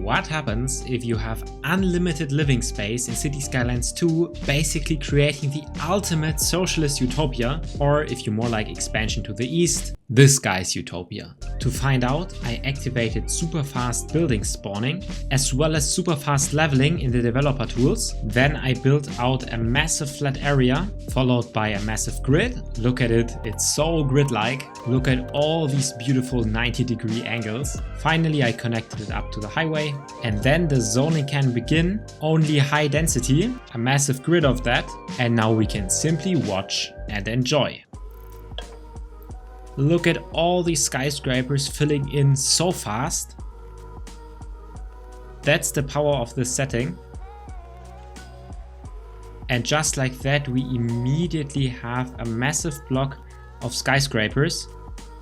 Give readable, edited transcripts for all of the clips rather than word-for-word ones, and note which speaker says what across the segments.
Speaker 1: what happens if you have unlimited living space in City Skylines 2, basically creating the ultimate socialist utopia, or if you more like expansion to the east, this guy's utopia. To find out, I activated super fast building spawning as well as super fast leveling in the developer tools. Then I built out a massive flat area followed by a massive grid. Look at it, it's so grid-like. Look at all these beautiful 90-degree angles. Finally, I connected it up to the highway, and then the zoning can begin. Only high density, a massive grid of that, and now we can simply watch and enjoy. Look at all these skyscrapers filling in so fast. That's the power of this setting. And just like that, we immediately have a massive block of skyscrapers.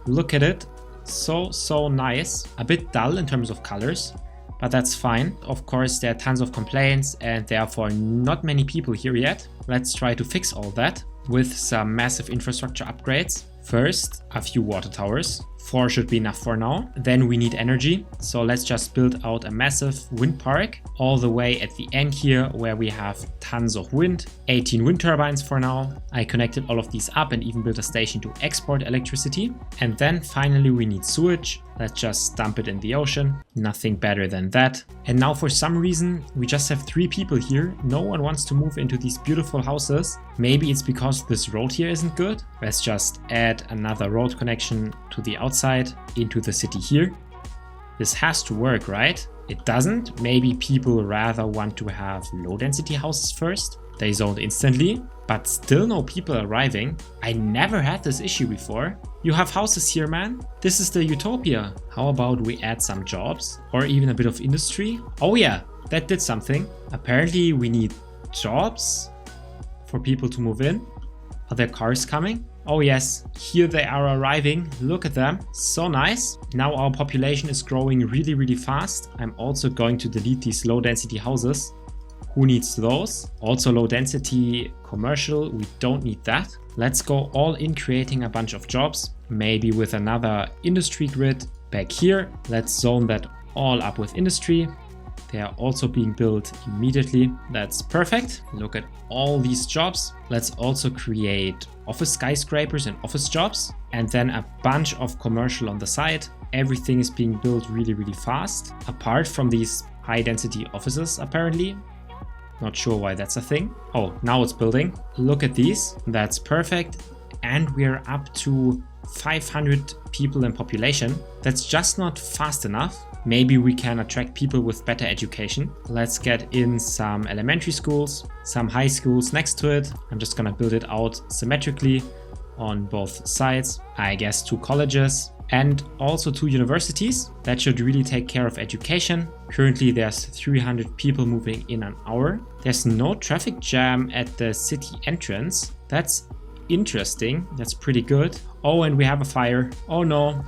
Speaker 1: Look at it, so nice. A bit dull in terms of colors, but that's fine. Of course, there are tons of complaints and therefore not many people here yet. Let's try to fix all that with some massive infrastructure upgrades. First, a few water towers. 4 should be enough for now. Then we need energy. So let's just build out a massive wind park all the way at the end here where we have tons of wind. 18 wind turbines for now. I connected all of these up and even built a station to export electricity. And then finally we need sewage. Let's just dump it in the ocean. Nothing better than that. And now for some reason we just have 3 people here. No one wants to move into these beautiful houses. Maybe it's because this road here isn't good. Let's just add another road connection to the outside into the city here. This has to work, right? It doesn't. Maybe people rather want to have low density houses first. They zoned instantly, but still no people arriving. I never had this issue before. You have houses here, man. This is the utopia. How about we add some jobs or even a bit of industry? Oh yeah, that did something. Apparently we need jobs for people to move in. Are there cars coming? Oh yes, here they are arriving. Look at them, so nice. Now our population is growing really fast. I'm also going to delete these low density houses. Who needs those? Also low density commercial, we don't need that. Let's go all in creating a bunch of jobs, maybe with another industry grid back here. Let's zone that all up with industry. They are also being built immediately. That's perfect. Look at all these jobs. Let's also create office skyscrapers and office jobs, and then a bunch of commercial on the side. Everything is being built really fast, apart from these high density offices apparently. Not sure why that's a thing. Oh, now it's building. Look at these. That's perfect. And we're up to 500 people in population. That's just not fast enough. Maybe we can attract people with better education. Let's get in some elementary schools, some high schools next to it. I'm just gonna build it out symmetrically on both sides. I guess 2 colleges and also 2 universities. That should really take care of education. Currently there's 300 people moving in an hour. There's no traffic jam at the city entrance. That's interesting. That's pretty good. Oh, and we have a fire. Oh no.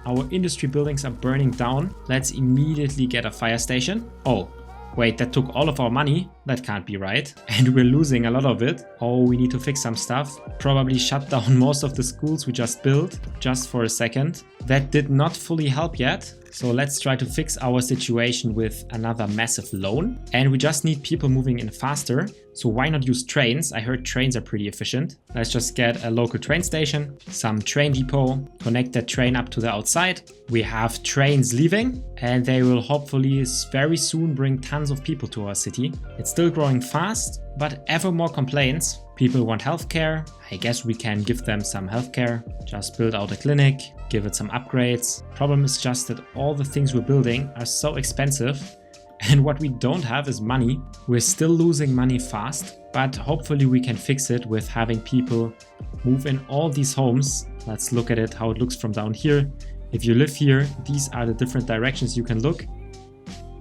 Speaker 1: Our industry buildings are burning down. Let's immediately get a fire station. Oh, wait, that took all of our money. That can't be right. And we're losing a lot of it. Oh, we need to fix some stuff. Probably shut down most of the schools we just built, just for a second. That did not fully help yet. So let's try to fix our situation with another massive loan. And we just need people moving in faster. So why not use trains? I heard trains are pretty efficient. Let's just get a local train station, some train depot, connect that train up to the outside. We have trains leaving and they will hopefully very soon bring tons of people to our city. It's still growing fast, but ever more complaints. People want healthcare. I guess we can give them some healthcare. Just build out a clinic, give it some upgrades. Problem is just that all the things we're building are so expensive. And what we don't have is money. We're still losing money fast, but hopefully we can fix it with having people move in all these homes. Let's look at it, how it looks from down here. If you live here, these are the different directions you can look.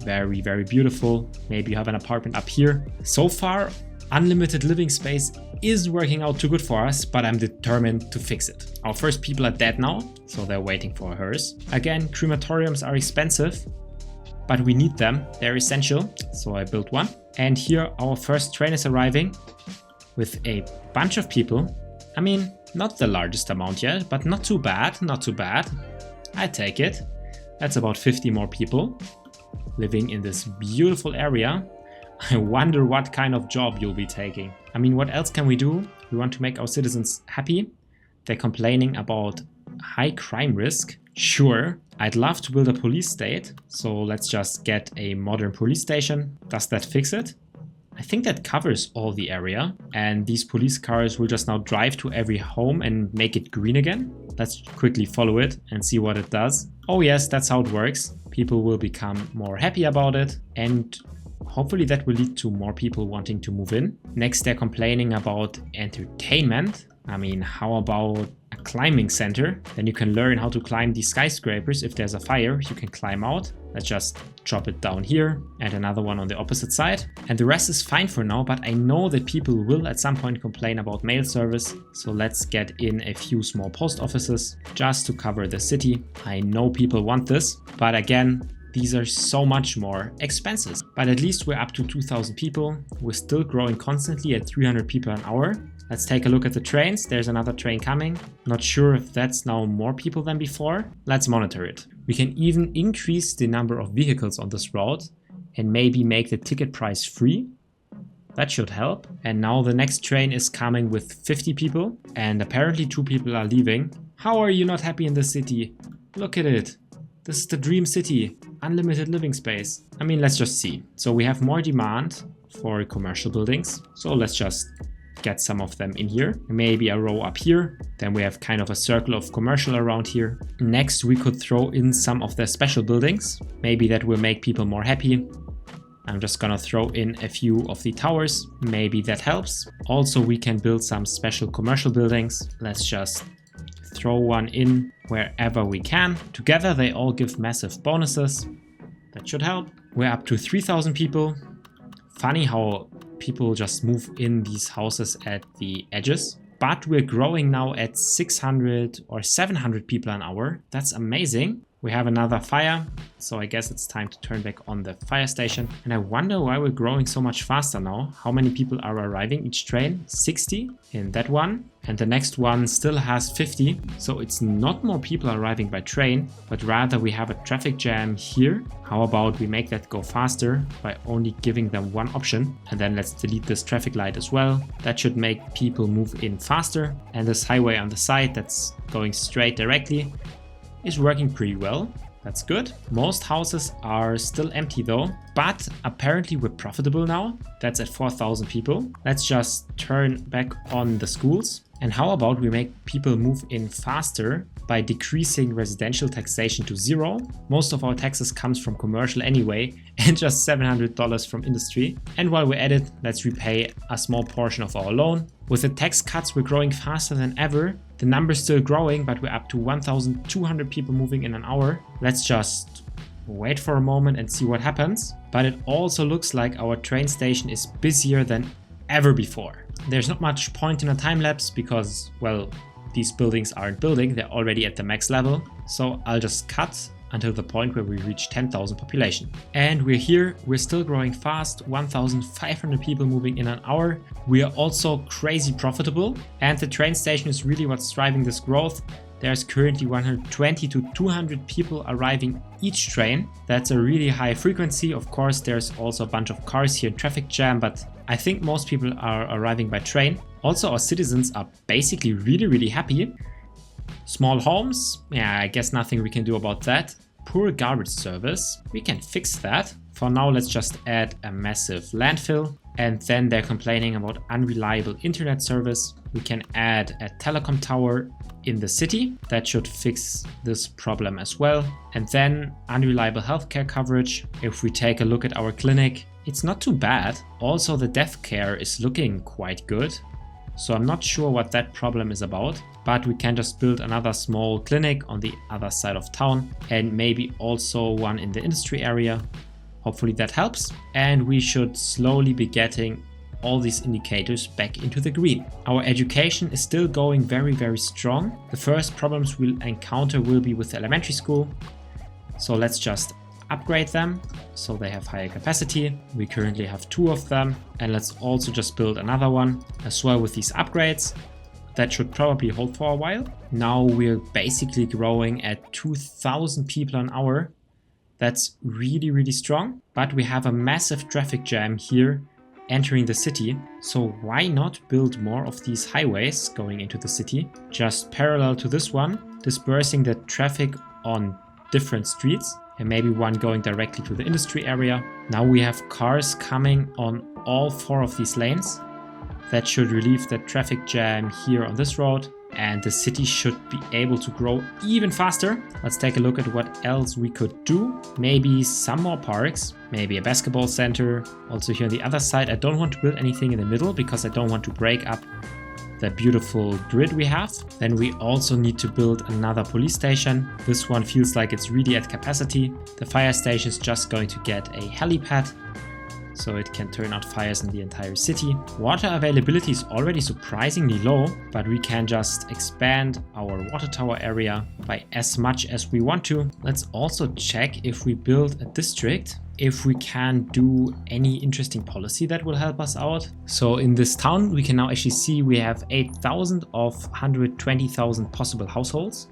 Speaker 1: Very beautiful. Maybe you have an apartment up here. So far, unlimited living space is working out too good for us, but I'm determined to fix it. Our first people are dead now, so they're waiting for a hearse. Again, crematoriums are expensive, but we need them. They're essential, so I built one. And here our first train is arriving with a bunch of people. I mean, not the largest amount yet, but not too bad, not too bad. I take it. That's about 50 more people. living in this beautiful area. I wonder what kind of job you'll be taking. I mean, what else can we do? We want to make our citizens happy. They're complaining about high crime risk. Sure, I'd love to build a police state. So let's just get a modern police station. Does that fix it? I think that covers all the area. And these police cars will just now drive to every home and make it green again. Let's quickly follow it and see what it does. Oh yes, that's how it works. People will become more happy about it, and hopefully that will lead to more people wanting to move in. Next, they're complaining about entertainment. I mean, how about a climbing center? Then you can learn how to climb these skyscrapers. If there's a fire, you can climb out. Let's just drop it down here and another one on the opposite side. And the rest is fine for now, but I know that people will at some point complain about mail service. So let's get in a few small post offices just to cover the city. I know people want this, but again, these are so much more expensive. But at least we're up to 2,000 people. We're still growing constantly at 300 people an hour. Let's take a look at the trains. There's another train coming. Not sure if that's now more people than before. Let's monitor it. We can even increase the number of vehicles on this route and maybe make the ticket price free. That should help. And now the next train is coming with 50 people and apparently 2 people are leaving. How are you not happy in the city? Look at it. This is the dream city. Unlimited living space. I mean, let's just see. So we have more demand for commercial buildings. So let's just get some of them in here. Maybe a row up here. Then we have kind of a circle of commercial around here. Next, we could throw in some of the special buildings. Maybe that will make people more happy. I'm just gonna throw in a few of the towers. Maybe that helps. Also, we can build some special commercial buildings. Let's just throw one in wherever we can. Together, they all give massive bonuses. That should help. We're up to 3,000 people. Funny how people just move in these houses at the edges. But we're growing now at 600 or 700 people an hour. That's amazing. We have another fire, so I guess it's time to turn back on the fire station. And I wonder why we're growing so much faster now. How many people are arriving each train? 60 in that one. And the next one still has 50. So it's not more people arriving by train, but rather we have a traffic jam here. How about we make that go faster by only giving them one option? And then let's delete this traffic light as well. That should make people move in faster. And this highway on the side that's going straight directly is working pretty well. That's good. Most houses are still empty though, but apparently we're profitable now. That's at 4,000 people. Let's just turn back on the schools. And how about we make people move in faster by decreasing residential taxation to 0. Most of our taxes comes from commercial anyway, and just $700 from industry. And while we're at it, let's repay a small portion of our loan. With the tax cuts, we're growing faster than ever. The number's still growing, but we're up to 1,200 people moving in an hour. Let's just wait for a moment and see what happens. But it also looks like our train station is busier than ever before. There's not much point in a time lapse because, well, these buildings aren't building, they're already at the max level. So I'll just cut until the point where we reach 10,000 population. And we're here, we're still growing fast, 1,500 people moving in an hour. We are also crazy profitable, and the train station is really what's driving this growth. There's currently 120 to 200 people arriving each train. That's a really high frequency. Of course, there's also a bunch of cars here in traffic jam, but I think most people are arriving by train. Also, our citizens are basically really happy. Small homes, yeah, I guess nothing we can do about that. Poor garbage service, we can fix that. For now, let's just add a massive landfill. And then they're complaining about unreliable internet service. We can add a telecom tower in the city. That should fix this problem as well. And then unreliable healthcare coverage. If we take a look at our clinic, it's not too bad. Also, the death care is looking quite good. So I'm not sure what that problem is about, but we can just build another small clinic on the other side of town and maybe also one in the industry area. Hopefully that helps. And we should slowly be getting all these indicators back into the green. Our education is still going very strong. The first problems we'll encounter will be with the elementary school. So let's just upgrade them so they have higher capacity. We currently have 2 of them, and let's also just build another one as well with these upgrades. That should probably hold for a while. Now we're basically growing at 2,000 people an hour. That's really, really strong. But we have a massive traffic jam here entering the city. So why not build more of these highways going into the city, just parallel to this one, dispersing the traffic on different streets, and maybe one going directly to the industry area. Now we have cars coming on all 4 of these lanes. That should relieve the traffic jam here on this road, and the city should be able to grow even faster. Let's take a look at what else we could do. Maybe some more parks, maybe a basketball center. Also here on the other side, I don't want to build anything in the middle because I don't want to break up the beautiful grid we have. Then we also need to build another police station. This one feels like it's really at capacity. The fire station is just going to get a helipad, so it can turn out fires in the entire city. Water availability is already surprisingly low, but we can just expand our water tower area by as much as we want to. Let's also check if we build a district, if we can do any interesting policy that will help us out. So in this town, we can now actually see we have 8,000 of 120,000 possible households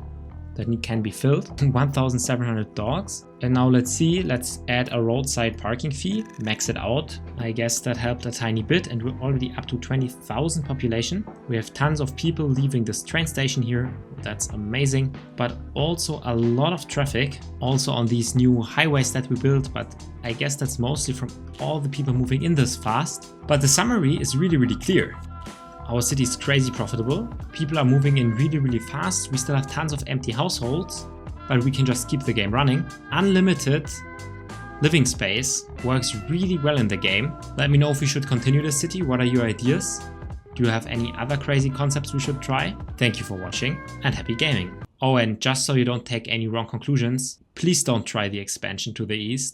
Speaker 1: that can be filled, 1,700 dogs. And now let's see, let's add a roadside parking fee, max it out. I guess that helped a tiny bit, and we're already up to 20,000 population. We have tons of people leaving this train station here. That's amazing, but also a lot of traffic also on these new highways that we built, but I guess that's mostly from all the people moving in this fast. But the summary is really, really clear. Our city is crazy profitable, people are moving in really, really fast, we still have tons of empty households, but we can just keep the game running. Unlimited living space works really well in the game. Let me know if we should continue this city, what are your ideas? Do you have any other crazy concepts we should try? Thank you for watching and happy gaming. Oh, and just so you don't take any wrong conclusions, please don't try the expansion to the east.